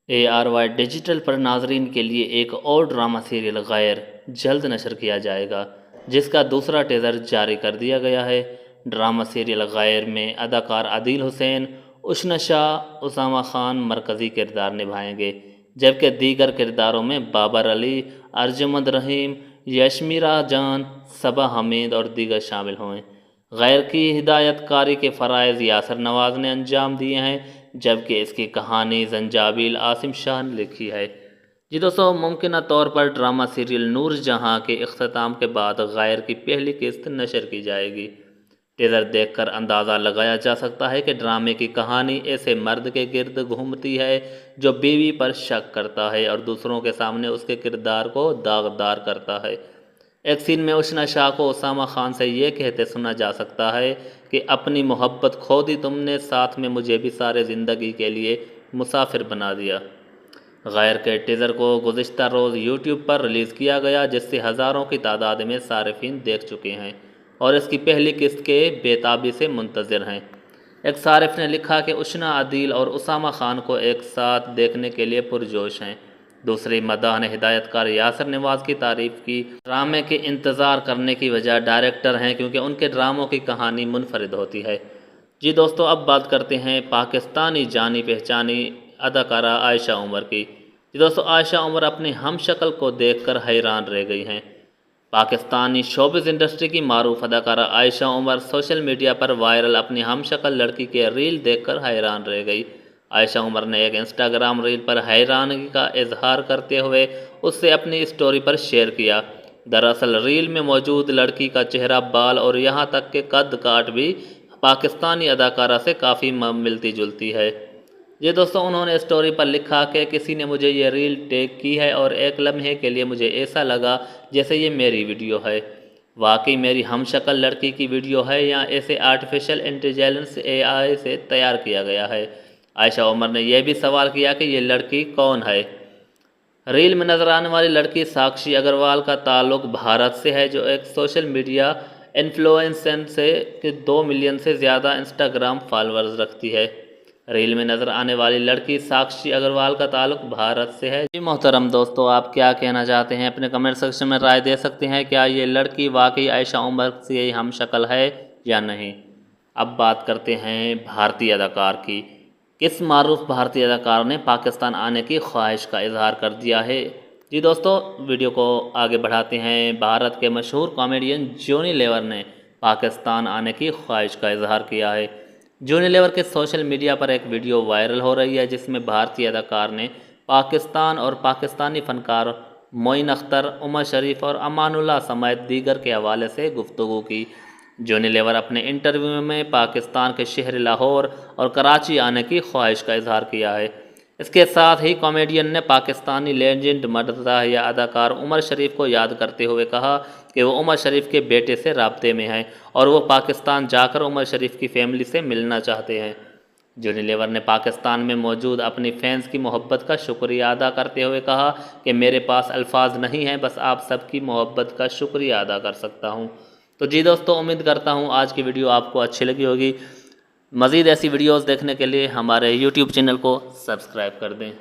ARY digital पर नाजरीन के लिए एक और ड्रामा सीरियल गैर जल्द नशर किया जाएगा, जिसका दूसरा टीज़र जारी कर दिया गया है। ड्रामा सीरियल गैर में अदाकार आदिल हुसैन, उष्ना शाह, उसामा खान मरकज़ी किरदार निभाएंगे, जबकि दीगर किरदारों में बाबर अली, अर्जुमंद रहीम, यशमीरा जान, सबा हमीद और दीगर शामिल हों। गैर की हिदायतकारी के फ़राइज़ यासर नवाज़ ने अंजाम दिए हैं, जबकि इसकी कहानी जंजाबिल आसिम शाह ने लिखी है। जी दोस्तों, मुमकिन तौर पर ड्रामा सीरियल नूर जहां के इख्तिताम के बाद गैर की पहली किस्त नशर की जाएगी। टीज़र देखकर अंदाज़ा लगाया जा सकता है कि ड्रामे की कहानी ऐसे मर्द के गिर्द घूमती है जो बीवी पर शक करता है और दूसरों के सामने उसके किरदार को दागदार करता है। एक सीन में उष्ना शाह को उसामा खान से ये कहते सुना जा सकता है कि अपनी मोहब्बत खो दी तुमने, साथ में मुझे भी सारे ज़िंदगी के लिए मुसाफिर बना दिया। गैर के टीज़र को गुज़िश्ता रोज़ यूट्यूब पर रिलीज़ किया गया, जिससे हज़ारों की तादाद में सारिफिन देख चुके हैं और इसकी पहली किस्त के बेताबी से मुंतज़िर हैं। एक सारिफ ने लिखा कि उष्ना, आदिल और उसामा खान को एक साथ देखने के लिए पुरजोश हैं। दूसरी मदाह ने हिदायतकार यासर नवाज़ की तारीफ़ की। ड्रामे के इंतज़ार करने की वजह डायरेक्टर हैं, क्योंकि उनके ड्रामों की कहानी मुनफरिद होती है। जी दोस्तों, अब बात करते हैं पाकिस्तानी जानी पहचानी अदाकारा आयशा उमर की। जी दोस्तों, आयशा उमर अपनी हम शक्ल को देखकर हैरान रह गई हैं। पाकिस्तानी शोबिज़ इंडस्ट्री की मारूफ अदाकारा आयशा उमर सोशल मीडिया पर वायरल अपनी हम शक्ल लड़की के रील देखकर हैरान रह गई। आयशा उमर ने एक इंस्टाग्राम रील पर हैरानगी का इजहार करते हुए उससे अपनी स्टोरी पर शेयर किया। दरअसल रील में मौजूद लड़की का चेहरा, बाल और यहाँ तक के कद काट भी पाकिस्तानी अदाकारा से काफ़ी मिलती जुलती है। ये दोस्तों, उन्होंने स्टोरी पर लिखा कि किसी ने मुझे ये रील टैग की है और एक लम्हे के लिए मुझे ऐसा लगा जैसे ये मेरी वीडियो है। वाकई मेरी हमशक्ल लड़की की वीडियो है या ऐसे आर्टिफिशियल इंटेलिजेंस AI से तैयार किया गया है। आयशा उमर ने यह भी सवाल किया कि ये लड़की कौन है। रील में नजर आने वाली लड़की साक्षी अग्रवाल का ताल्लुक भारत से है, जो एक सोशल मीडिया इन्फ्लुएंसर से 2 मिलियन से ज़्यादा इंस्टाग्राम फॉलोअर्स रखती है। रील में नज़र आने वाली लड़की साक्षी अग्रवाल का ताल्लुक भारत से है। जी मोहतरम दोस्तों, आप क्या कहना चाहते हैं? अपने कमेंट सेक्शन में राय दे सकते हैं। क्या ये लड़की वाकई आयशा उमर से हम शक्ल है या नहीं? अब बात करते हैं भारतीय अदाकार की। किस मारूफ भारतीय अदाकार ने पाकिस्तान आने की ख्वाहिश का इजहार कर दिया है? जी दोस्तों, वीडियो को आगे बढ़ाते हैं। भारत के मशहूर कॉमेडियन जॉनी लीवर ने पाकिस्तान आने की ख्वाहिश का इजहार किया है। जॉनी लीवर के सोशल मीडिया पर एक वीडियो वायरल हो रही है, जिसमें भारतीय अदाकार ने पाकिस्तान और पाकिस्तानी फनकार मोइन अख्तर, उमर शरीफ और अमानुल्लाह समेत दीगर के हवाले से गुफ्तगू की। जॉनी लीवर अपने इंटरव्यू में पाकिस्तान के शहर लाहौर और कराची आने की ख्वाहिश का इजहार किया है। इसके साथ ही कॉमेडियन ने पाकिस्तानी लेजेंड मददाह या अदाकार उमर शरीफ को याद करते हुए कहा कि वो उमर शरीफ के बेटे से राब्ते में हैं और वो पाकिस्तान जाकर उमर शरीफ की फैमिली से मिलना चाहते हैं। जॉनी लीवर ने पाकिस्तान में मौजूद अपनी फैंस की मोहब्बत का शुक्रिया अदा करते हुए कहा कि मेरे पास अल्फाज नहीं हैं, बस आप सबकी मोहब्बत का शुक्रिया अदा कर सकता हूँ। तो जी दोस्तों, उम्मीद करता हूँ आज की वीडियो आपको अच्छी लगी होगी। मज़ीद ऐसी वीडियोस देखने के लिए हमारे YouTube चैनल को सब्सक्राइब कर दें।